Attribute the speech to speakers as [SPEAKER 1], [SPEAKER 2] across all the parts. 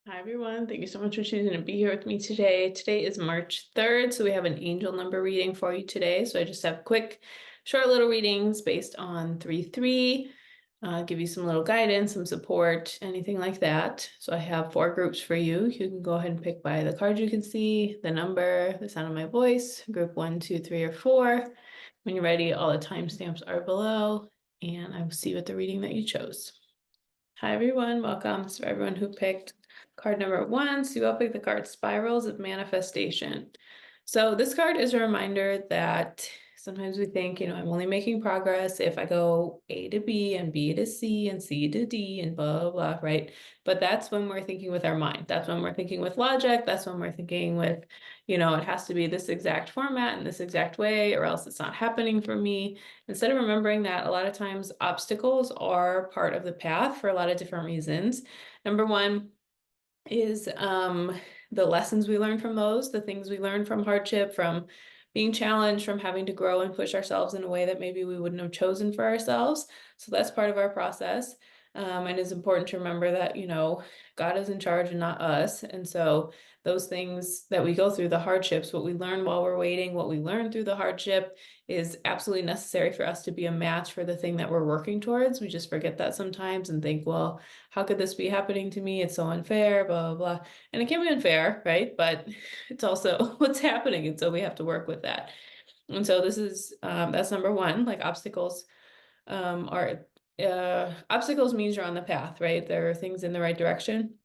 [SPEAKER 1] Hi everyone, thank you so much for choosing to be here with me today. Today is March 3rd, so we have an angel number reading for you today. So I just have quick, short little readings based on 3-3, give you some little guidance, some support, anything like that. So I have 4 groups for you. You can go ahead and pick by the card you can see, the number, the sound of my voice, group 1, 2, 3, or 4. When you're ready, all the timestamps are below, and I will see you at the reading that you chose. Hi everyone, welcome. This is for everyone who picked card number 1. So you all picked the card Spirals of Manifestation. So this card is a reminder that sometimes we think, I'm only making progress if I go A to B and B to C and C to D and blah, blah, blah, right? But that's when we're thinking with our mind. That's when we're thinking with logic. That's when we're thinking with, it has to be this exact format and this exact way, or else it's not happening for me. Instead of remembering that a lot of times obstacles are part of the path for a lot of different reasons. Number one is the lessons we learn from those, the things we learn from hardship, from being challenged, from having to grow and push ourselves in a way that maybe we wouldn't have chosen for ourselves. So that's part of our process. And it's important to remember that, God is in charge and not us. And so those things that we go through, the hardships, what we learn while we're waiting, what we learn through the hardship is absolutely necessary for us to be a match for the thing that we're working towards. We just forget that sometimes and think, well, how could this be happening to me? It's so unfair, blah, blah, blah. And it can be unfair, right? But it's also what's happening. And so we have to work with that. And so this is, that's number one, like obstacles are obstacles means you're on the path, right? There are things in the right direction.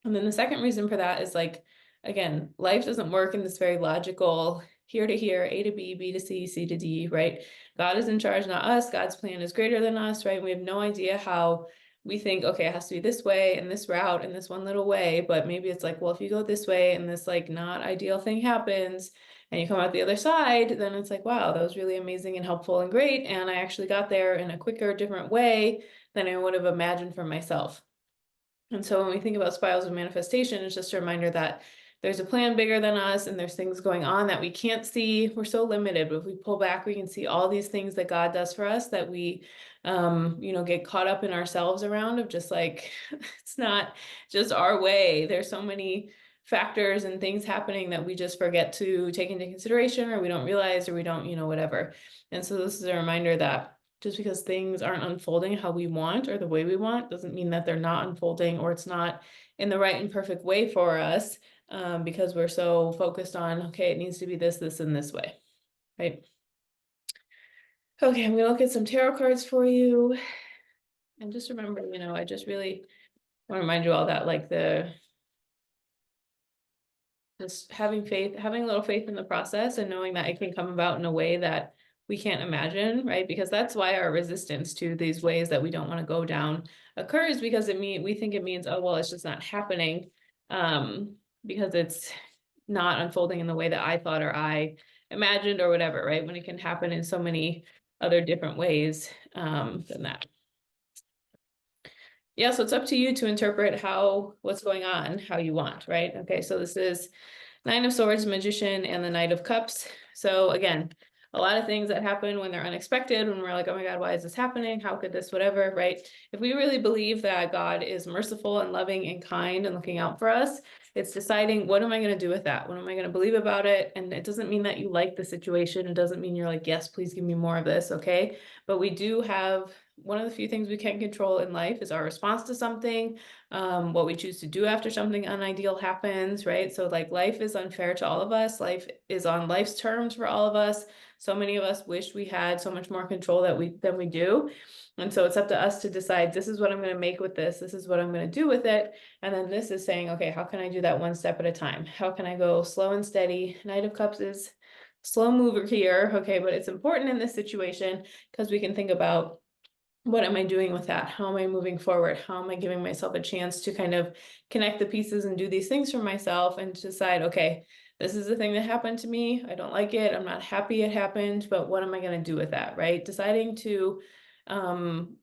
[SPEAKER 1] And then the second reason for that is like, again, life doesn't work in this very logical here to here, A to B, B to C, C to D, right? God is in charge, not us. God's plan is greater than us, right? We have no idea how we think, okay, it has to be this way and this route and this one little way, but maybe it's like, well, if you go this way and this like not ideal thing happens and you come out the other side, then it's like, wow, that was really amazing and helpful and great. And I actually got there in a quicker, different way than I would have imagined for myself. And so when we think about spirals of manifestation, it's just a reminder that there's a plan bigger than us and there's things going on that we can't see. We're so limited, but if we pull back, we can see all these things that God does for us that we, get caught up in ourselves around of just like, it's not just our way. There's so many factors and things happening that we just forget to take into consideration, or we don't realize, or we don't, whatever. And so this is a reminder that just because things aren't unfolding how we want or the way we want doesn't mean that they're not unfolding or it's not in the right and perfect way for us, because we're so focused on, okay, it needs to be this, this, and this way, right? Okay, I'm gonna look at some tarot cards for you. And just remember, I just really want to remind you all that like just having faith, having a little faith in the process and knowing that it can come about in a way that we can't imagine, right? Because that's why our resistance to these ways that we don't want to go down occurs, because we think it means, oh, well, it's just not happening, because it's not unfolding in the way that I thought or I imagined or whatever, right? When it can happen in so many other different ways than that. Yeah, so it's up to you to interpret what's going on, how you want, right? Okay, so this is Nine of Swords, Magician, and the Knight of Cups. So again, a lot of things that happen when they're unexpected, when we're like, oh my God, why is this happening? How could this, whatever, right? If we really believe that God is merciful and loving and kind and looking out for us, it's deciding, what am I going to do with that? What am I going to believe about it? And it doesn't mean that you like the situation. It doesn't mean you're like, yes, please give me more of this, okay? But we do have one of the few things we can control in life is our response to something, what we choose to do after something unideal happens, right? So like life is unfair to all of us. Life is on life's terms for all of us. So many of us wish we had so much more control than we do. And so it's up to us to decide, this is what I'm going to make with this. This is what I'm going to do with it. And then this is saying, okay, how can I do that one step at a time? How can I go slow and steady? Knight of Cups is slow mover here. Okay, but it's important in this situation because we can think about, what am I doing with that? How am I moving forward? How am I giving myself a chance to kind of connect the pieces and do these things for myself and decide, okay, this is the thing that happened to me. I don't like it. I'm not happy it happened, but what am I going to do with that, right? Deciding to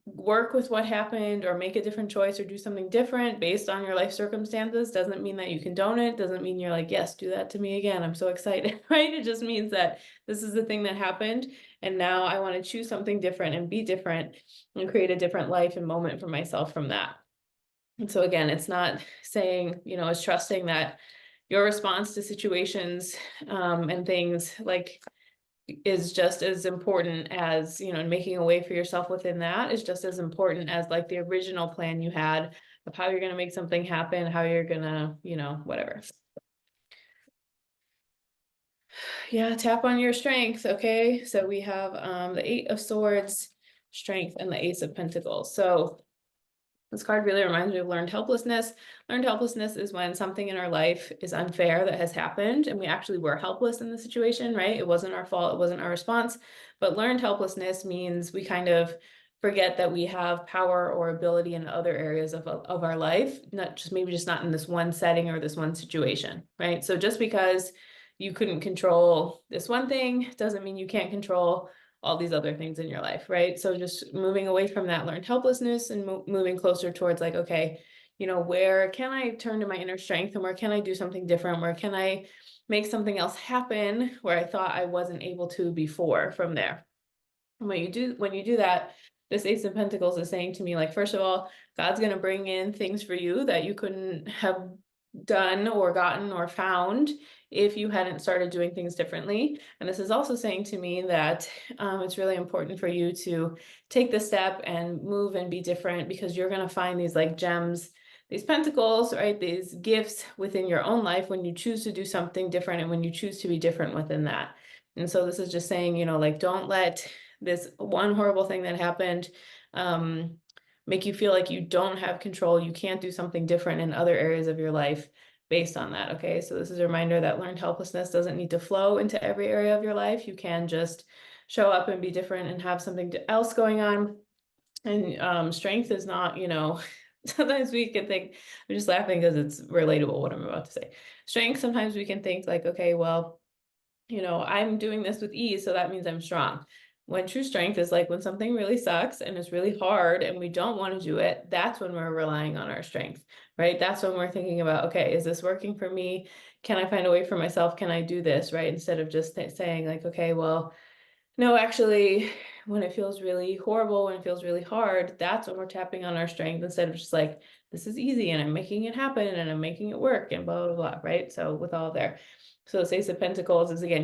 [SPEAKER 1] work with what happened or make a different choice or do something different based on your life circumstances doesn't mean that you condone it. Doesn't mean you're like, yes, do that to me again. I'm so excited, right? It just means that this is the thing that happened. And now I want to choose something different and be different and create a different life and moment for myself from that. And so again, it's not saying, it's trusting that your response to situations and things like is just as important as, making a way for yourself within that is just as important as like the original plan you had of how you're going to make something happen, how you're going to, whatever. Yeah, tap on your strength. Okay, so we have the 8 of Swords, Strength, and the Ace of Pentacles. So this card really reminds me of learned helplessness. Learned helplessness is when something in our life is unfair that has happened and we actually were helpless in the situation, right? It wasn't our fault, it wasn't our response. But learned helplessness means we kind of forget that we have power or ability in other areas of our life, not just maybe just not in this one setting or this one situation, right? So just because you couldn't control this one thing doesn't mean you can't control all these other things in your life, right? So just moving away from that learned helplessness and moving closer towards like, okay, where can I turn to my inner strength and where can I do something different? Where can I make something else happen where I thought I wasn't able to before from there? And when you do that, this Ace of Pentacles is saying to me, like, first of all, God's going to bring in things for you that you couldn't have done or gotten or found if you hadn't started doing things differently. And this is also saying to me that it's really important for you to take the step and move and be different, because you're going to find these like gems, these pentacles, right? These gifts within your own life when you choose to do something different and when you choose to be different within that. And so this is just saying, like, don't let this one horrible thing that happened make you feel like you don't have control, you can't do something different in other areas of your life based on that. Okay, so this is a reminder that learned helplessness doesn't need to flow into every area of your life. You can just show up and be different and have something else going on. And strength is not, sometimes we can think, I'm just laughing because it's relatable what I'm about to say. Strength, sometimes we can think like, okay, well, I'm doing this with ease, so that means I'm strong. When true strength is like when something really sucks and it's really hard and we don't want to do it, that's when we're relying on our strength, right? That's when we're thinking about, okay, is this working for me? Can I find a way for myself? Can I do this, right? Instead of just saying like, okay, well, no, actually, when it feels really horrible, when it feels really hard, that's when we're tapping on our strength instead of just like, this is easy and I'm making it happen and I'm making it work and blah, blah, blah, right? So with all there. So the Ace of Pentacles is again,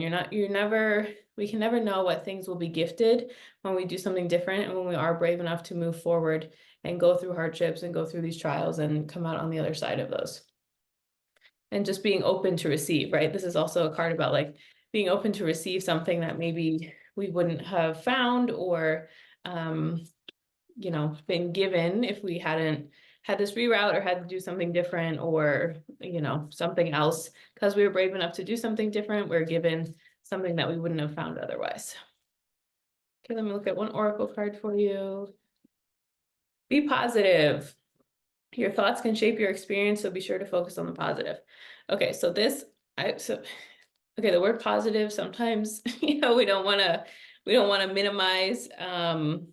[SPEAKER 1] we can never know what things will be gifted when we do something different and when we are brave enough to move forward and go through hardships and go through these trials and come out on the other side of those. And just being open to receive, right? This is also a card about like being open to receive something that maybe we wouldn't have found or, been given if we hadn't had this reroute or had to do something different or, something else. Because we were brave enough to do something different, we're given something that we wouldn't have found otherwise. Okay, let me look at one oracle card for you. Be positive. Your thoughts can shape your experience, so be sure to focus on the positive. Okay, so okay, the word positive, sometimes, we don't want to minimize, I'm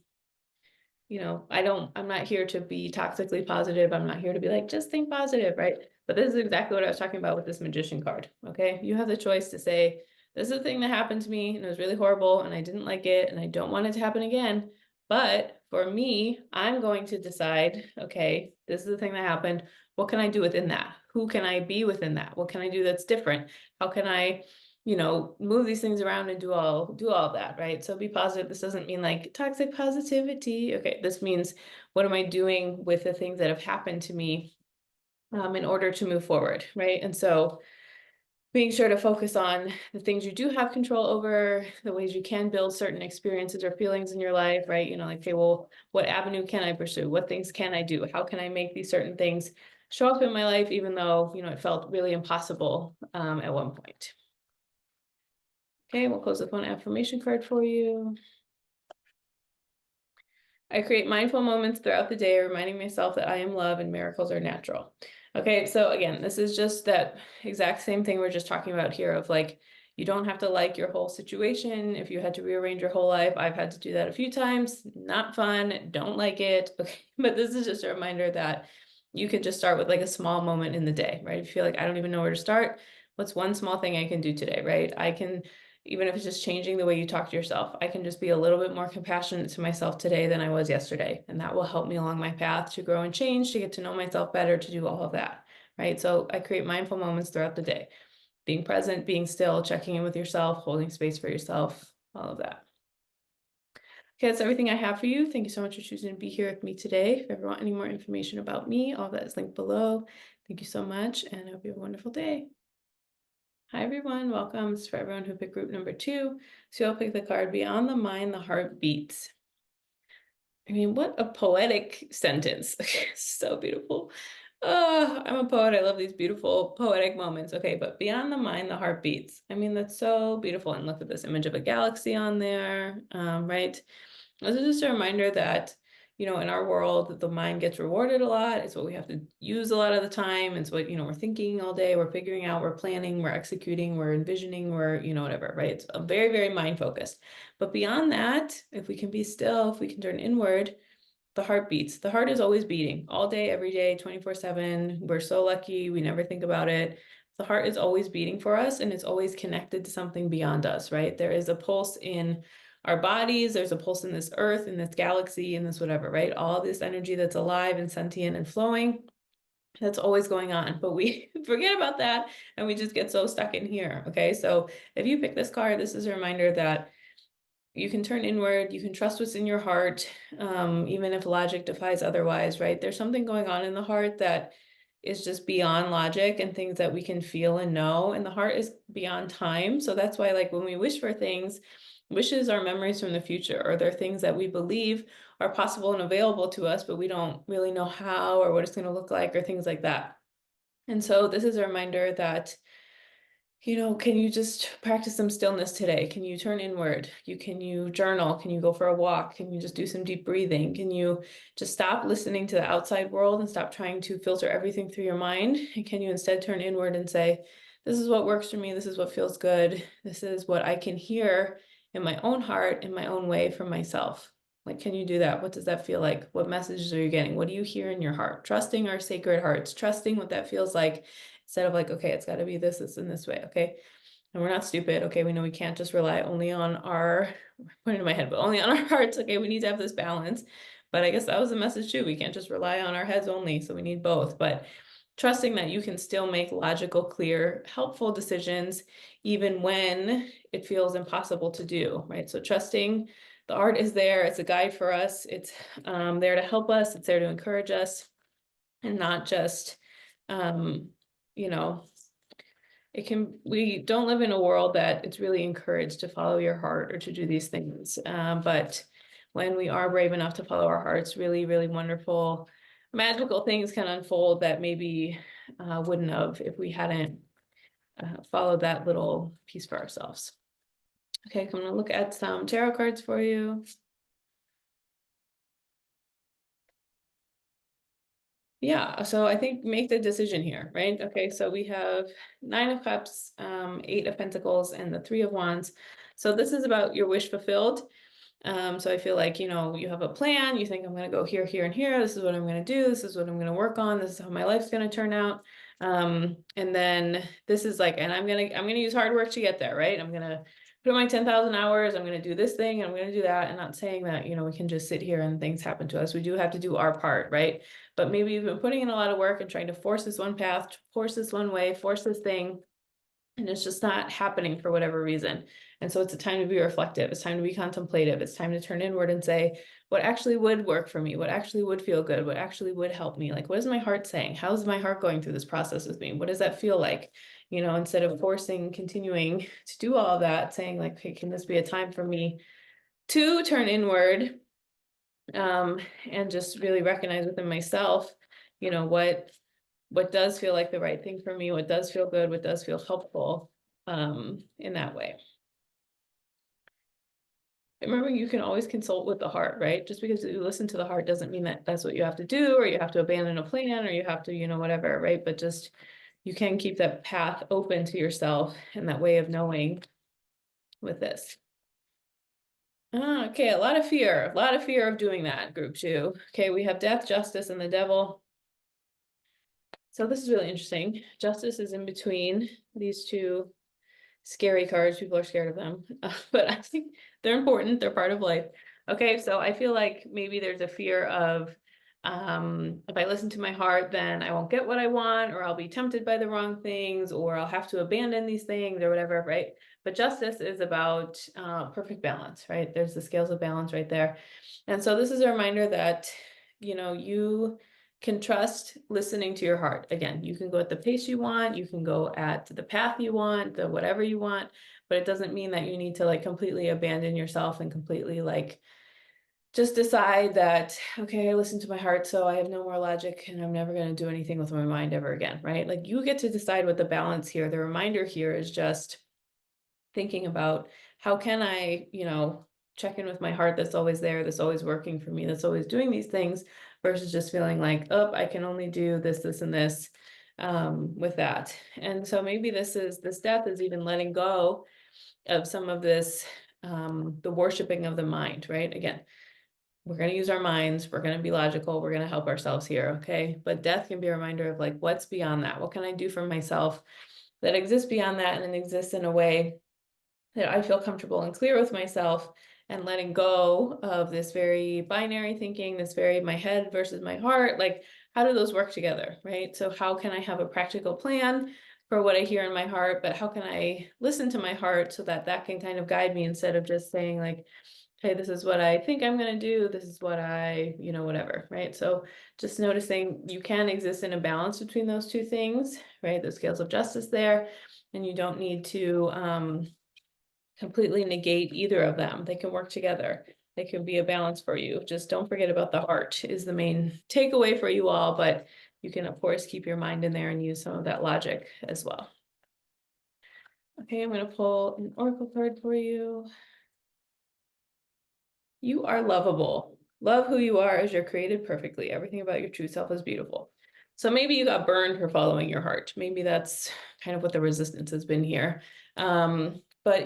[SPEAKER 1] not here to be toxically positive. I'm not here to be like, just think positive, right? But this is exactly what I was talking about with this Magician card, okay? You have the choice to say, this is the thing that happened to me and it was really horrible and I didn't like it and I don't want it to happen again. But for me, I'm going to decide, okay, this is the thing that happened. What can I do within that? Who can I be within that? What can I do that's different? How can I, move these things around and do all of that, right? So be positive. This doesn't mean like toxic positivity. Okay, this means what am I doing with the things that have happened to me in order to move forward, right? And so being sure to focus on the things you do have control over, the ways you can build certain experiences or feelings in your life, right? Like, okay, well, what avenue can I pursue? What things can I do? How can I make these certain things show up in my life, even though, it felt really impossible at one point. Okay, we'll close with one affirmation card for you. I create mindful moments throughout the day, reminding myself that I am love and miracles are natural. Okay, so again, this is just that exact same thing we're just talking about here of like, you don't have to like your whole situation. If you had to rearrange your whole life, I've had to do that a few times. Not fun, don't like it. Okay, but this is just a reminder that you can just start with like a small moment in the day, right? If you feel like I don't even know where to start, what's one small thing I can do today, right? I can even if it's just changing the way you talk to yourself. I can just be a little bit more compassionate to myself today than I was yesterday. And that will help me along my path to grow and change, to get to know myself better, to do all of that, right? So I create mindful moments throughout the day, being present, being still, checking in with yourself, holding space for yourself, all of that. Okay, that's everything I have for you. Thank you so much for choosing to be here with me today. If you ever want any more information about me, all that is linked below. Thank you so much, and I hope you have a wonderful day. Hi, everyone. Welcome. This is for everyone who picked group number 2. So you'll pick the card Beyond the Mind, the Heart Beats. I mean, what a poetic sentence. So beautiful. Oh, I'm a poet. I love these beautiful poetic moments. Okay, but beyond the mind, the heart beats. I mean, that's so beautiful. And look at this image of a galaxy on there, right? This is just a reminder that, you know, in our world, the mind gets rewarded a lot. It's what we have to use a lot of the time. It's what, you know, we're thinking all day, we're figuring out, we're planning, we're executing, we're envisioning, we're, you know, whatever, right? It's a very, very mind focused. But beyond that, if we can be still, if we can turn inward, the heart beats. The heart is always beating all day, every day, 24/7. We're so lucky. We never think about it. The heart is always beating for us, and it's always connected to something beyond us, right? There is a pulse in our bodies. There's a pulse in this earth, in this galaxy, in this whatever, right? All this energy that's alive and sentient and flowing, that's always going on. But we forget about that, and we just get so stuck in here, okay? So if you pick this card, this is a reminder that you can turn inward, you can trust what's in your heart, even if logic defies otherwise, right? There's something going on in the heart that is just beyond logic and things that we can feel and know. And the heart is beyond time. So that's why, like, when we wish for things, wishes are memories from the future, or they're things that we believe are possible and available to us, but we don't really know how or what it's going to look like or things like that. And so this is a reminder that, you know, can you just practice some stillness today? Can you turn inward? Can you journal? Can you go for a walk? Can you just do some deep breathing? Can you just stop listening to the outside world and stop trying to filter everything through your mind? And can you instead turn inward and say, this is what works for me. This is what feels good. This is what I can hear in my own heart, in my own way from myself. Like, can you do that? What does that feel like? What messages are you getting? What do you hear in your heart? Trusting our sacred hearts, trusting what that feels like, instead of like, okay, it's got to be this, this, and this way. Okay. And we're not stupid. Okay. We know we can't just rely only on our, put it in my head, but only on our hearts. Okay. We need to have this balance. But I guess that was the message too. We can't just rely on our heads only. So we need both. But trusting that you can still make logical, clear, helpful decisions, even when it feels impossible to do, right? So trusting the art is there. It's a guide for us. It's there to help us. It's there to encourage us, and not just, you know, we don't live in a world that it's really encouraged to follow your heart or to do these things. But when we are brave enough to follow our hearts, really, really wonderful, magical things can unfold that maybe wouldn't have if we hadn't followed that little piece for ourselves. Okay, I'm going to look at some tarot cards for you. Yeah, so I think make the decision here, right? Okay, so we have 9 of Cups, 8 of Pentacles, and the 3 of Wands. So this is about your wish fulfilled. So I feel like, you know, you have a plan, you think I'm going to go here, here, and here. This is what I'm going to do. This is what I'm going to work on. This is how my life's going to turn out. And then this is like, and I'm going to use hard work to get there, right? I'm going to put in my 10,000 hours. I'm going to do this thing. I'm going to do that. And not saying that, you know, we can just sit here and things happen to us. We do have to do our part, right? But maybe you've been putting in a lot of work and trying to force this one path, force this one way, force this thing, and it's just not happening for whatever reason. And so it's a time to be reflective. It's time to be contemplative. It's time to turn inward and say, what actually would work for me? What actually would feel good? What actually would help me? Like, what is my heart saying? How's my heart going through this process with me? What does that feel like? You know, instead of forcing, continuing to do all of that, saying like, okay, can this be a time for me to turn inward, and just really recognize within myself, you know, what does feel like the right thing for me, what does feel good, what does feel helpful, in that way. Remember, you can always consult with the heart, right? Just because you listen to the heart doesn't mean that that's what you have to do, or you have to abandon a plan, or you have to, you know, whatever, right? But just, you can keep that path open to yourself and that way of knowing with this. Okay, a lot of fear of doing that, group 2. Okay, we have death, justice, and the devil. So this is really interesting. Justice is in between these two scary cards. People are scared of them, but I think they're important. They're part of life. Okay, so I feel like maybe there's a fear of if I listen to my heart, then I won't get what I want, or I'll be tempted by the wrong things, or I'll have to abandon these things or whatever, right? But justice is about perfect balance, right? There's the scales of balance right there. And so this is a reminder that, you can trust listening to your heart. Again, you can go at the pace you want, you can go at the path you want, the whatever you want, but it doesn't mean that you need to like completely abandon yourself and completely like just decide that, okay, I listen to my heart, so I have no more logic and I'm never going to do anything with my mind ever again, right? Like you get to decide what the balance here. The reminder here is just thinking about how can I, check in with my heart that's always there, that's always working for me, that's always doing these things, versus just feeling like, oh, I can only do this, and this with that. And so maybe this death is even letting go of some of this, the worshiping of the mind, right? Again, we're going to use our minds, we're going to be logical, we're going to help ourselves here, okay? But death can be a reminder of like, what's beyond that? What can I do for myself that exists beyond that and exists in a way that I feel comfortable and clear with myself, and letting go of this very binary thinking, this very my head versus my heart. Like, how do those work together, right? So how can I have a practical plan for what I hear in my heart, but how can I listen to my heart so that that can kind of guide me instead of just saying like, hey, this is what I think I'm going to do. This is what I, whatever, right? So just noticing you can exist in a balance between those two things, right? The scales of justice there, and you don't need to, completely negate either of them. They can work together. They can be a balance for you. Just don't forget about the heart is the main takeaway for you all, but you can of course keep your mind in there and use some of that logic as well. Okay, I'm going to pull an oracle card for you. You are lovable. Love who you are as you're created perfectly. Everything about your true self is beautiful. So maybe you got burned for following your heart. Maybe that's kind of what the resistance has been here. But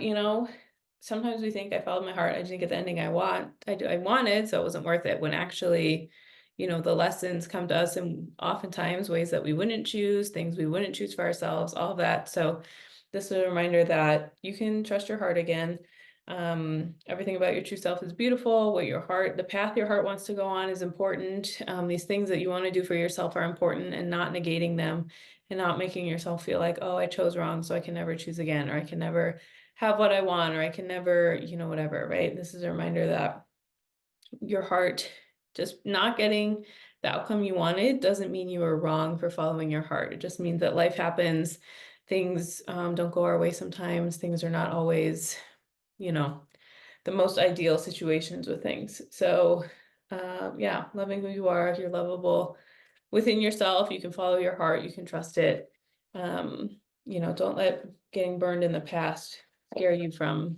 [SPEAKER 1] sometimes we think I followed my heart. I didn't get the ending I wanted, so it wasn't worth it. When actually, the lessons come to us in oftentimes ways that we wouldn't choose, things we wouldn't choose for ourselves, all of that. So this is a reminder that you can trust your heart again. Everything about your true self is beautiful. The path your heart wants to go on is important. These things that you want to do for yourself are important, and not negating them and not making yourself feel like, oh, I chose wrong, so I can never choose again, or I can never have what I want, or I can never, whatever, right? This is a reminder that your heart just not getting the outcome you wanted doesn't mean you were wrong for following your heart. It just means that life happens. Things don't go our way sometimes. Things are not always, the most ideal situations with things. So yeah, loving who you are, you're lovable within yourself. You can follow your heart, you can trust it. Don't let getting burned in the past scare you from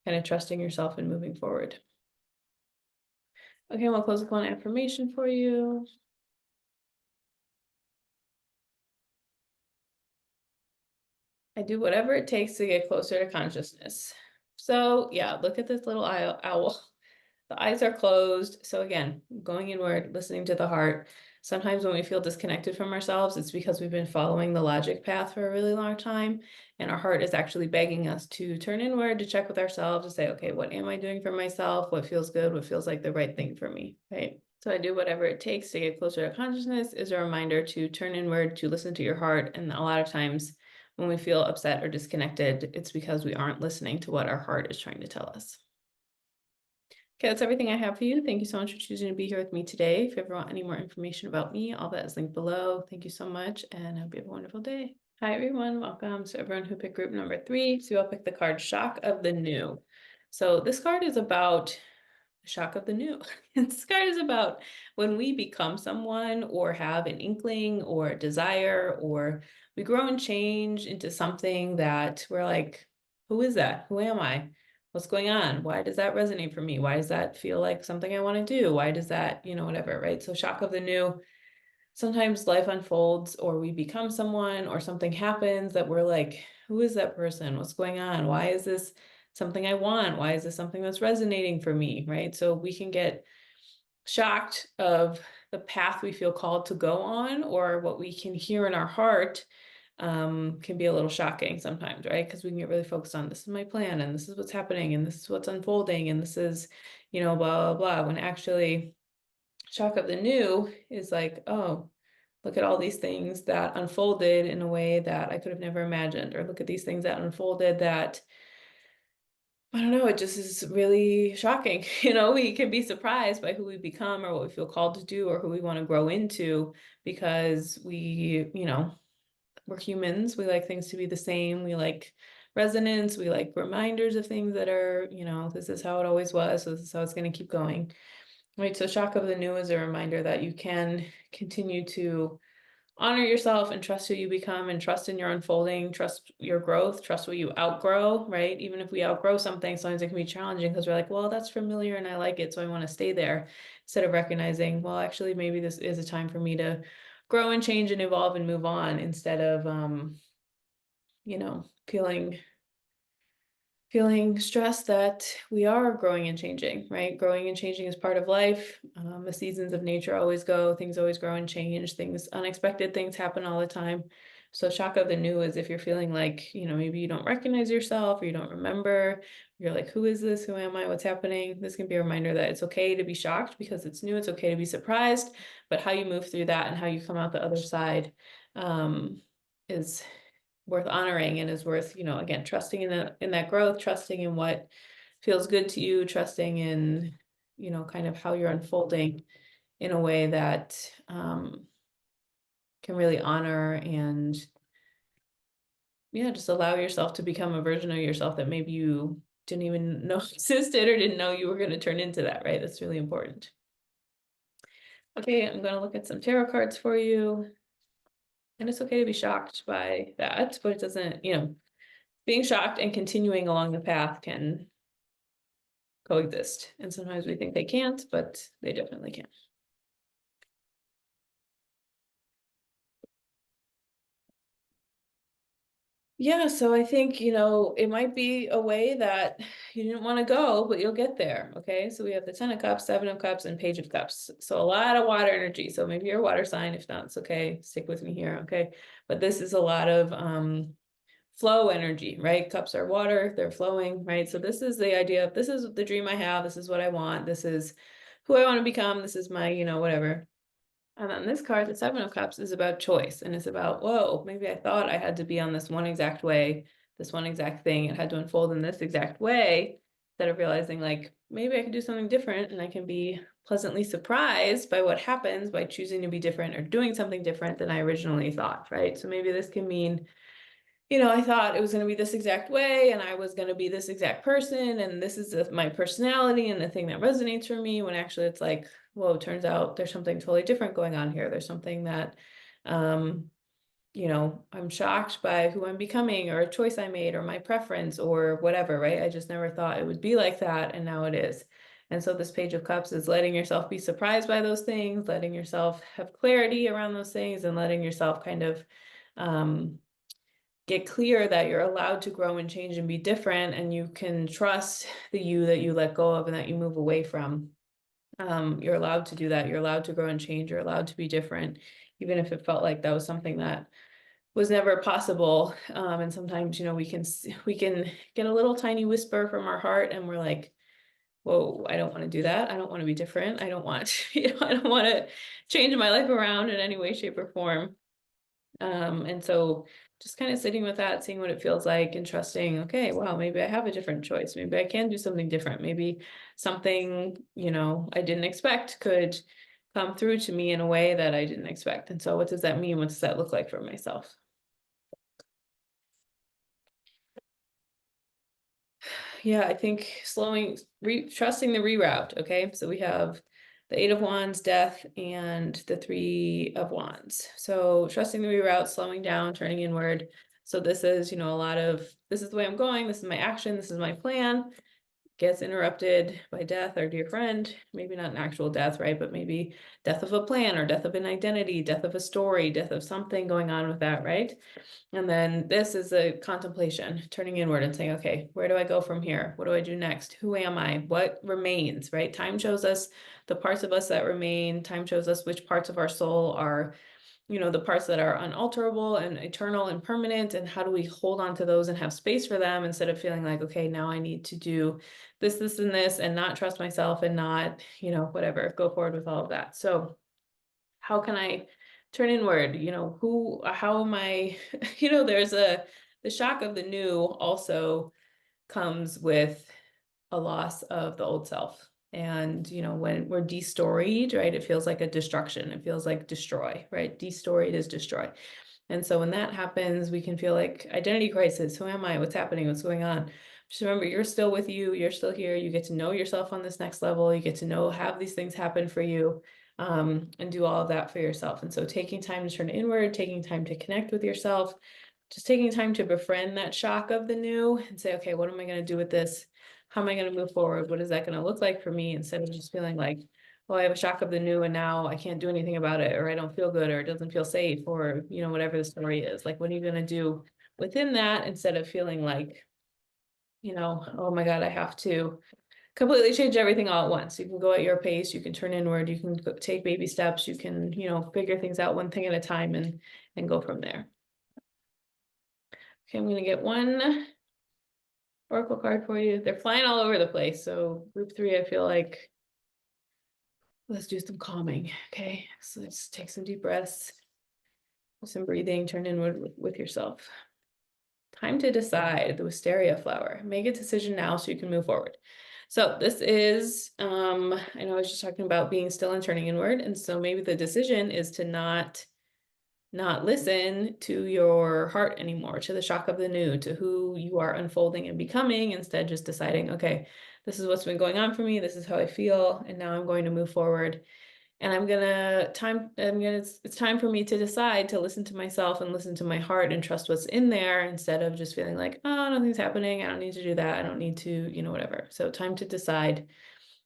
[SPEAKER 1] kind of trusting yourself and moving forward. Okay, we'll close with one affirmation for you. I do whatever it takes to get closer to consciousness. So yeah, look at this little owl. The eyes are closed. So again, going inward, listening to the heart. Sometimes when we feel disconnected from ourselves, it's because we've been following the logic path for a really long time. And our heart is actually begging us to turn inward, to check with ourselves, to say, okay, what am I doing for myself? What feels good? What feels like the right thing for me, right? So I do whatever it takes to get closer to consciousness is a reminder to turn inward, to listen to your heart. And a lot of times when we feel upset or disconnected, it's because we aren't listening to what our heart is trying to tell us. Okay, that's everything I have for you. Thank you so much for choosing to be here with me today. If you ever want any more information about me, all that is linked below. Thank you so much, and I hope you have a wonderful day. Hi, everyone. Welcome to everyone who picked group number 3. So I'll pick the card Shock of the New. So this card is about the shock of the new. This card is about when we become someone or have an inkling or a desire, or we grow and change into something that we're like, who is that? Who am I? What's going on? Why does that resonate for me? Why does that feel like something I want to do? Why does that, whatever, right? So shock of the new. Sometimes life unfolds or we become someone or something happens that we're like, who is that person? What's going on? Why is this something I want? Why is this something that's resonating for me, right? So we can get shocked of the path we feel called to go on, or what we can hear in our heart can be a little shocking sometimes, right? Because we can get really focused on this is my plan and this is what's happening and this is what's unfolding and this is, blah, blah, blah, when actually shock of the new is like, oh, look at all these things that unfolded in a way that I could have never imagined, or look at these things that unfolded that, I don't know, it just is really shocking. We can be surprised by who we become or what we feel called to do or who we want to grow into because we're humans. We like things to be the same. We like resonance. We like reminders of things that are, this is how it always was. So this is how it's going to keep going. Right. So shock of the new is a reminder that you can continue to honor yourself and trust who you become and trust in your unfolding, trust your growth, trust what you outgrow, right? Even if we outgrow something, sometimes it can be challenging because we're like, well, that's familiar and I like it, so I want to stay there. Instead of recognizing, well, actually, maybe this is a time for me to grow and change and evolve and move on instead of, feeling stressed that we are growing and changing, right? Growing and changing is part of life. The seasons of nature always go, things always grow and change, unexpected things happen all the time. So shock of the new is if you're feeling like, maybe you don't recognize yourself or you don't remember, you're like, who is this? Who am I? What's happening? This can be a reminder that it's okay to be shocked because it's new. It's okay to be surprised, but how you move through that and how you come out the other side is worth honoring and is worth, again, trusting in that growth, trusting in what feels good to you, trusting in, kind of how you're unfolding in a way that can really honor and just allow yourself to become a version of yourself that maybe you didn't even know existed or didn't know you were going to turn into that, right? That's really important. Okay, I'm going to look at some tarot cards for you. And it's okay to be shocked by that, but it doesn't, being shocked and continuing along the path can coexist. And sometimes we think they can't, but they definitely can. Yeah, so I think, it might be a way that you didn't want to go, but you'll get there. Okay, so we have the 10 of Cups, 7 of Cups, and Page of Cups. So a lot of water energy. So maybe you're a water sign. If not, it's okay. Stick with me here. Okay, but this is a lot of flow energy, right? Cups are water, they're flowing, right? So this is the idea of this is the dream I have, this is what I want, this is who I want to become, this is my, whatever. And then this card, the 7 of Cups, is about choice. And it's about, whoa, maybe I thought I had to be on this one exact way, this one exact thing. It had to unfold in this exact way, instead of realizing like, maybe I can do something different and I can be pleasantly surprised by what happens by choosing to be different or doing something different than I originally thought, right? So maybe this can mean, I thought it was going to be this exact way and I was going to be this exact person and this is my personality and the thing that resonates for me, when actually it's like, whoa, it turns out there's something totally different going on here. There's something that, I'm shocked by who I'm becoming or a choice I made or my preference or whatever, right? I just never thought it would be like that, and now it is. And so this Page of Cups is letting yourself be surprised by those things, letting yourself have clarity around those things, and letting yourself kind of get clear that you're allowed to grow and change and be different, and you can trust the you that you let go of and that you move away from. You're allowed to do that. You're allowed to grow and change. You're allowed to be different, even if it felt like that was something that was never possible. And sometimes, we can get a little tiny whisper from our heart, and we're like, whoa, I don't want to do that. I don't want to be different. I don't want, I don't want to change my life around in any way, shape, or form. And so just kind of sitting with that, seeing what it feels like and trusting, okay, wow, maybe I have a different choice. Maybe I can do something different. Maybe something, I didn't expect could come through to me in a way that I didn't expect. And so what does that mean? What does that look like for myself? Yeah, I think trusting the reroute. Okay, so we have the 8 of Wands, Death, and the 3 of Wands. So trusting the reroute, slowing down, turning inward. So this is, a lot of, this is the way I'm going, this is my action, this is my plan, gets interrupted by death, our dear friend. Maybe not an actual death, right? But maybe death of a plan or death of an identity, death of a story, death of something going on with that, right? And then this is a contemplation, turning inward and saying, okay, where do I go from here? What do I do next? Who am I? What remains, right? Time shows us the parts of us that remain. Time shows us which parts of our soul are the parts that are unalterable and eternal and permanent, and how do we hold on to those and have space for them instead of feeling like, okay, now I need to do this, and this, and not trust myself and not, whatever, go forward with all of that. So how can I turn inward? How am I, the shock of the new also comes with a loss of the old self. And, when we're destoried, right, it feels like a destruction. It feels like destroy, right? Destoried is destroy. And so when that happens, we can feel like identity crisis. Who am I? What's happening? What's going on? Just remember, you're still with you. You're still here. You get to know yourself on this next level. You get to have these things happen for you, and do all of that for yourself. And so taking time to turn inward, taking time to connect with yourself, just taking time to befriend that shock of the new and say, okay, what am I going to do with this? How am I going to move forward? What is that going to look like for me? Instead of just feeling like, oh, I have a shock of the new and now I can't do anything about it, or I don't feel good, or it doesn't feel safe, or, whatever the story is. Like, what are you going to do within that instead of feeling like, oh my God, I have to completely change everything all at once. You can go at your pace, you can turn inward, you can take baby steps, you can, figure things out one thing at a time and go from there. Okay, I'm gonna get one oracle card for you. They're flying all over the place. So group 3, I feel like let's do some calming. Okay, so let's take some deep breaths, some breathing, turn inward with yourself. Time to decide, the wisteria flower. Make a decision now so you can move forward. So this is, I know I was just talking about being still and turning inward. And so maybe the decision is to not listen to your heart anymore, to the shock of the new, to who you are unfolding and becoming, instead just deciding, okay, this is what's been going on for me, this is how I feel, and now I'm going to move forward. And it's time for me to decide to listen to myself and listen to my heart and trust what's in there, instead of just feeling like, oh, nothing's happening, I don't need to do that, I don't need to, whatever. So time to decide,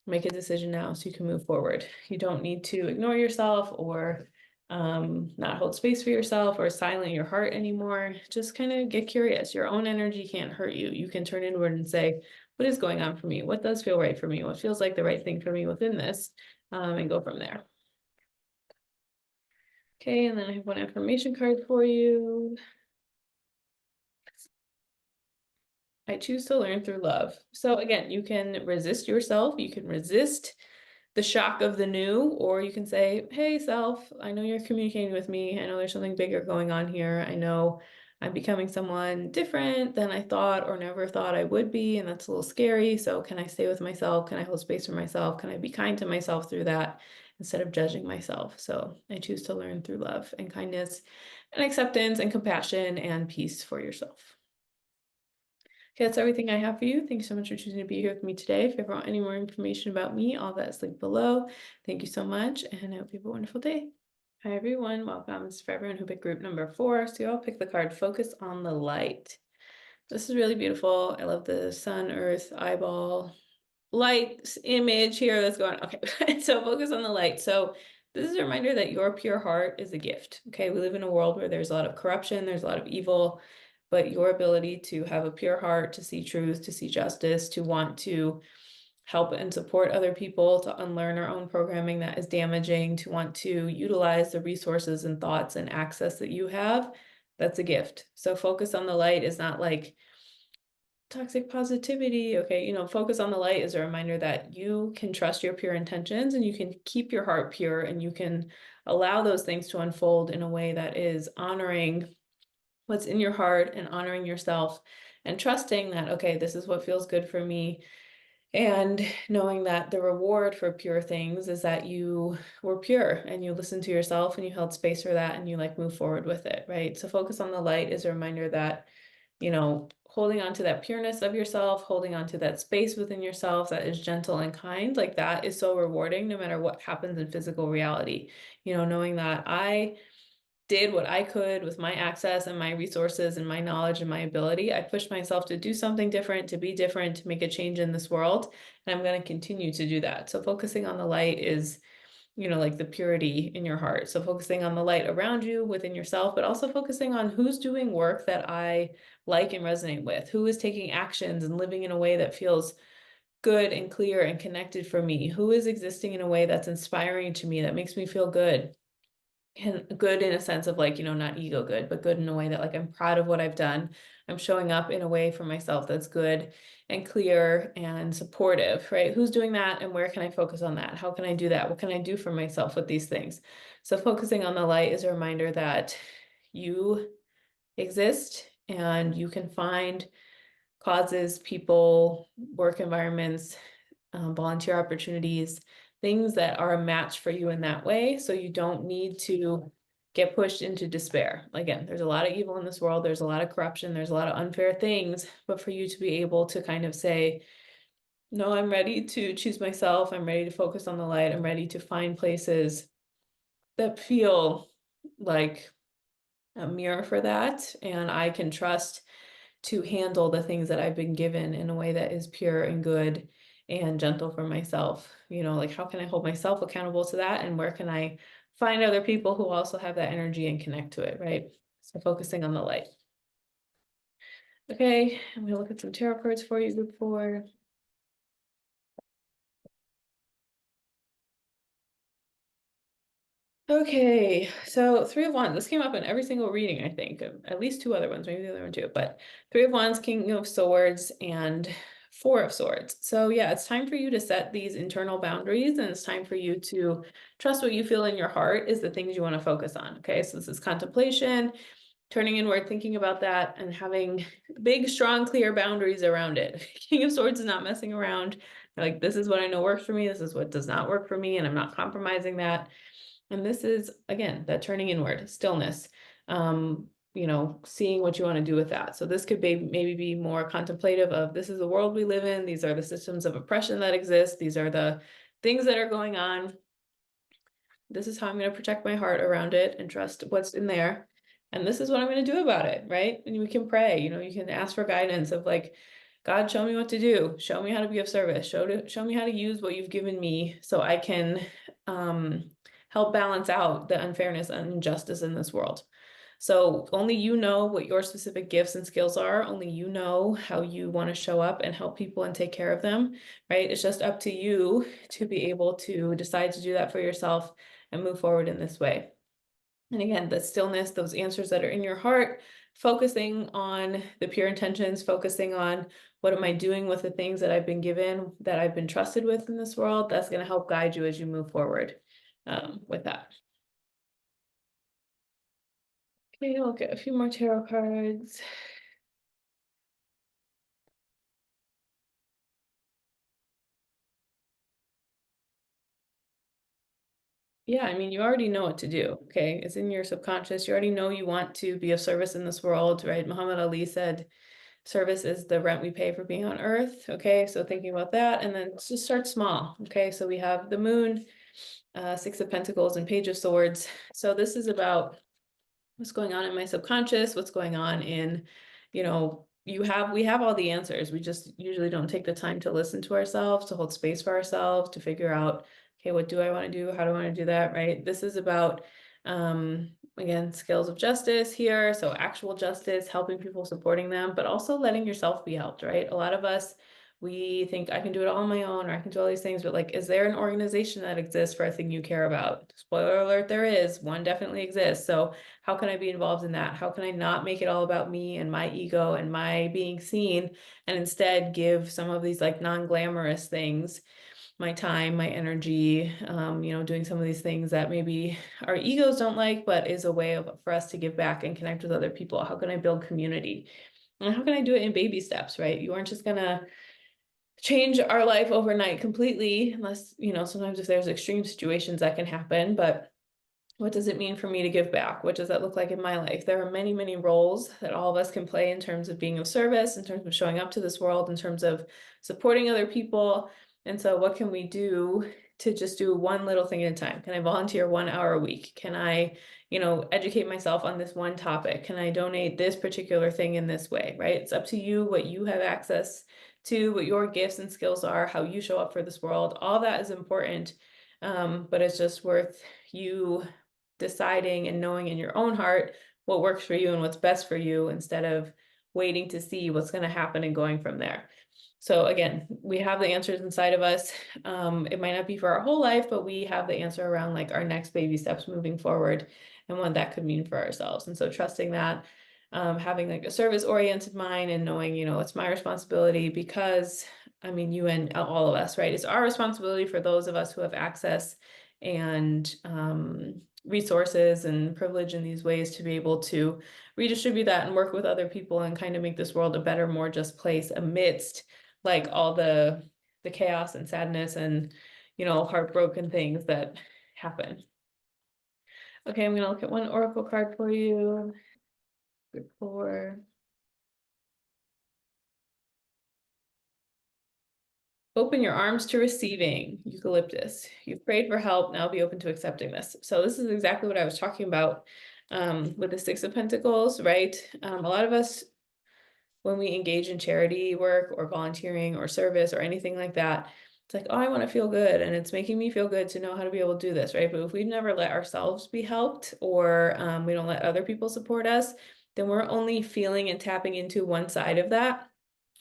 [SPEAKER 1] make a decision now so you can move forward. You don't need to ignore yourself or not hold space for yourself or silent your heart anymore. Just kind of get curious. Your own energy can't hurt you. You can turn inward and say, what is going on for me? What does feel right for me? What feels like the right thing for me within this? And go from there. Okay, and then I have one affirmation card for you. I choose to learn through love. So again, you can resist yourself. You can resist the shock of the new, or you can say, hey, self, I know you're communicating with me. I know there's something bigger going on here. I know I'm becoming someone different than I thought or never thought I would be, and that's a little scary. So can I stay with myself? Can I hold space for myself? Can I be kind to myself through that instead of judging myself? So I choose to learn through love and kindness and acceptance and compassion and peace for yourself. Okay, that's everything I have for you. Thank you so much for choosing to be here with me today. If you ever want any more information about me, all that is linked below. Thank you so much, and I hope you have a wonderful day. Hi, everyone. Welcome. This is for everyone who picked group number 4. So you all pick the card Focus on the Light. This is really beautiful. I love the sun, earth, eyeball, light image here that's going on. Okay, so focus on the light. So this is a reminder that your pure heart is a gift. Okay, we live in a world where there's a lot of corruption, there's a lot of evil, but your ability to have a pure heart, to see truth, to see justice, to want to help and support other people, to unlearn our own programming that is damaging, to want to utilize the resources and thoughts and access that you have, that's a gift. So focus on the light is not like toxic positivity. Okay, focus on the light is a reminder that you can trust your pure intentions and you can keep your heart pure and you can allow those things to unfold in a way that is honoring what's in your heart and honoring yourself and trusting that, okay, this is what feels good for me. And knowing that the reward for pure things is that you were pure and you listened to yourself and you held space for that and you move forward with it, right? So focus on the light is a reminder that, holding on to that pureness of yourself, holding on to that space within yourself that is gentle and kind, like that is so rewarding no matter what happens in physical reality. Knowing that I did what I could with my access and my resources and my knowledge and my ability. I pushed myself to do something different, to be different, to make a change in this world. And I'm going to continue to do that. So focusing on the light is, like the purity in your heart. So focusing on the light around you, within yourself, but also focusing on who's doing work that I like and resonate with, who is taking actions and living in a way that feels good and clear and connected for me, who is existing in a way that's inspiring to me, that makes me feel good. and good in a sense of like, not ego good, but good in a way that like I'm proud of what I've done. I'm showing up in a way for myself that's good and clear and supportive, right? Who's doing that and where can I focus on that? How can I do that? What can I do for myself with these things? So focusing on the light is a reminder that you exist and you can find causes, people, work environments, volunteer opportunities, things that are a match for you in that way. So you don't need to get pushed into despair. Again, there's a lot of evil in this world. There's a lot of corruption. There's a lot of unfair things. But for you to be able to kind of say, no, I'm ready to choose myself. I'm ready to focus on the light. I'm ready to find places that feel like a mirror for that. And I can trust to handle the things that I've been given in a way that is pure and good and gentle for myself. Like how can I hold myself accountable to that? And where can I find other people who also have that energy and connect to it, right? So focusing on the light. Okay, I'm gonna look at some tarot cards for you before. Okay, so Three of Wands. This came up in every single reading, I think. At least two other ones, maybe the other one too. But Three of Wands, King of Swords, and Four of Swords. So yeah, it's time for you to set these internal boundaries, and it's time for you to trust what you feel in your heart is the things you want to focus on. Okay, so this is contemplation, turning inward, thinking about that, and having big, strong, clear boundaries around it. King of Swords is not messing around. Like, this is what I know works for me. This is what does not work for me, and I'm not compromising that. And this is, again, that turning inward, stillness, seeing what you want to do with that. So this could be maybe be more contemplative of this is the world we live in. These are the systems of oppression that exist. These are the things that are going on. This is how I'm going to protect my heart around it and trust what's in there. And this is what I'm going to do about it, right? And we can pray, you can ask for guidance of like, God, show me what to do. Show me how to be of service. Show me how to use what you've given me so I can help balance out the unfairness and injustice in this world. So only you know what your specific gifts and skills are. Only you know how you want to show up and help people and take care of them, right? It's just up to you to be able to decide to do that for yourself and move forward in this way. And again, the stillness, those answers that are in your heart, focusing on the pure intentions, focusing on what am I doing with the things that I've been given, that I've been trusted with in this world, that's going to help guide you as you move forward with that. Okay, I'll get a few more tarot cards. Yeah, I mean, you already know what to do, okay? It's in your subconscious. You already know you want to be of service in this world, right? Muhammad Ali said, service is the rent we pay for being on earth, okay? So thinking about that, and then just start small, okay? So we have the moon, Six of Pentacles, and Page of Swords. So this is about what's going on in my subconscious, what's going on in, we have all the answers. We just usually don't take the time to listen to ourselves, to hold space for ourselves, to figure out, okay, what do I want to do? How do I want to do that? Right? This is about, again, scales of justice here. So actual justice, helping people, supporting them, but also letting yourself be helped, right? A lot of us, we think I can do it all on my own, or I can do all these things, but like, is there an organization that exists for a thing you care about? Spoiler alert, there is. One definitely exists. So how can I be involved in that? How can I not make it all about me and my ego and my being seen, and instead give some of these like non-glamorous things, my time, my energy, doing some of these things that maybe our egos don't like, but is a way for us to give back and connect with other people. How can I build community? And how can I do it in baby steps, right? You aren't just gonna change our life overnight completely, unless, sometimes if there's extreme situations that can happen, but what does it mean for me to give back? What does that look like in my life? There are many, many roles that all of us can play in terms of being of service, in terms of showing up to this world, in terms of supporting other people. And so what can we do to just do one little thing at a time? Can I volunteer 1 hour a week? Can I, educate myself on this one topic? Can I donate this particular thing in this way, right? It's up to you what you have access to, what your gifts and skills are, how you show up for this world. All that is important, but it's just worth you deciding and knowing in your own heart what works for you and what's best for you instead of waiting to see what's going to happen and going from there. So again, we have the answers inside of us. It might not be for our whole life, but we have the answer around like our next baby steps moving forward and what that could mean for ourselves. And so trusting that, having like a service oriented mind and knowing, it's my responsibility because I mean, you and all of us, right? It's our responsibility for those of us who have access and resources and privilege in these ways to be able to redistribute that and work with other people and kind of make this world a better, more just place amidst like all the chaos and sadness and heartbroken things that happen. Okay, I'm gonna look at one oracle card for you. Good for open your arms to receiving, eucalyptus. You've prayed for help, now be open to accepting this. So this is exactly what I was talking about with the Six of Pentacles, right? A lot of us, when we engage in charity work or volunteering or service or anything like that, it's like, oh, I want to feel good. And it's making me feel good to know how to be able to do this, right? But if we've never let ourselves be helped or we don't let other people support us, then we're only feeling and tapping into one side of that.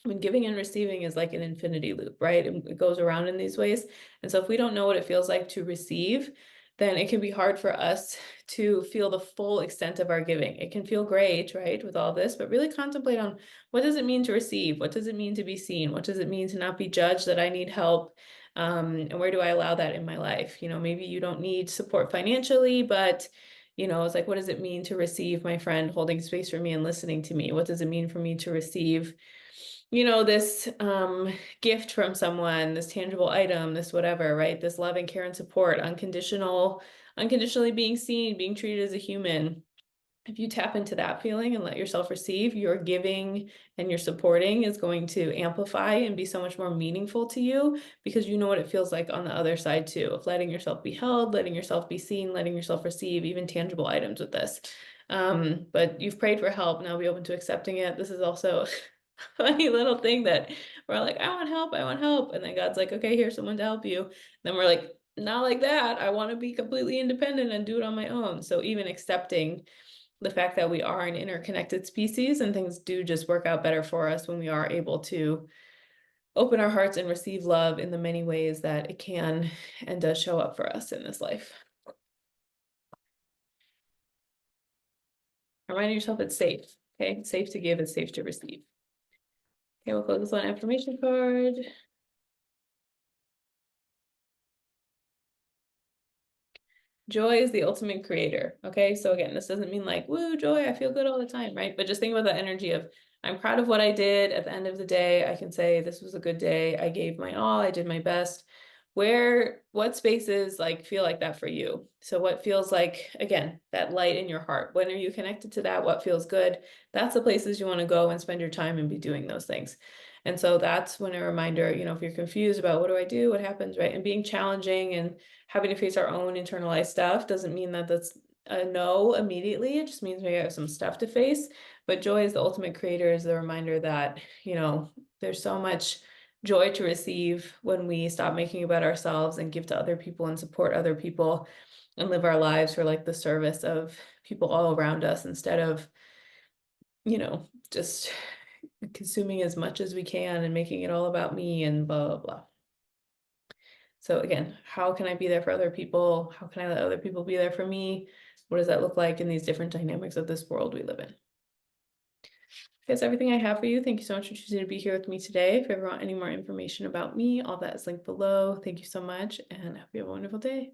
[SPEAKER 1] I mean, giving and receiving is like an infinity loop, right? It goes around in these ways. And so if we don't know what it feels like to receive, then it can be hard for us to feel the full extent of our giving. It can feel great, right, with all this, but really contemplate on what does it mean to receive? What does it mean to be seen? What does it mean to not be judged that I need help? And where do I allow that in my life? Maybe you don't need support financially, but it's like, what does it mean to receive my friend holding space for me and listening to me? What does it mean for me to receive this gift from someone, this tangible item, this whatever, right? This love and care and support, unconditionally being seen, being treated as a human. If you tap into that feeling and let yourself receive, your giving and your supporting is going to amplify and be so much more meaningful to you because you know what it feels like on the other side too, of letting yourself be held, letting yourself be seen, letting yourself receive even tangible items with this. But you've prayed for help, now be open to accepting it. This is also funny little thing that we're like, I want help, I want help. And then God's like, okay, here's someone to help you. Then we're like, not like that. I want to be completely independent and do it on my own. So even accepting the fact that we are an interconnected species and things do just work out better for us when we are able to open our hearts and receive love in the many ways that it can and does show up for us in this life. Remind yourself it's safe. Okay, it's safe to give, it's safe to receive. Okay, we'll close this one affirmation card. Joy is the ultimate creator. Okay. So again, this doesn't mean like, woo, joy, I feel good all the time, right? But just think about the energy of I'm proud of what I did. At the end of the day, I can say this was a good day. I gave my all, I did my best. What spaces like feel like that for you? So what feels like, again, that light in your heart? When are you connected to that? What feels good? That's the places you want to go and spend your time and be doing those things. And so that's when a reminder, if you're confused about what do I do, what happens, right? And being challenging and having to face our own internalized stuff doesn't mean that that's a no immediately. It just means we have some stuff to face. But joy is the ultimate creator is the reminder that, there's so much joy to receive when we stop making about ourselves and give to other people and support other people and live our lives for like the service of people all around us instead of, just consuming as much as we can and making it all about me and blah, blah, blah. So again, how can I be there for other people? How can I let other people be there for me? What does that look like in these different dynamics of this world we live in? That's everything I have for you. Thank you so much for choosing to be here with me today. If you ever want any more information about me, all that is linked below. Thank you so much and I hope you have a wonderful day.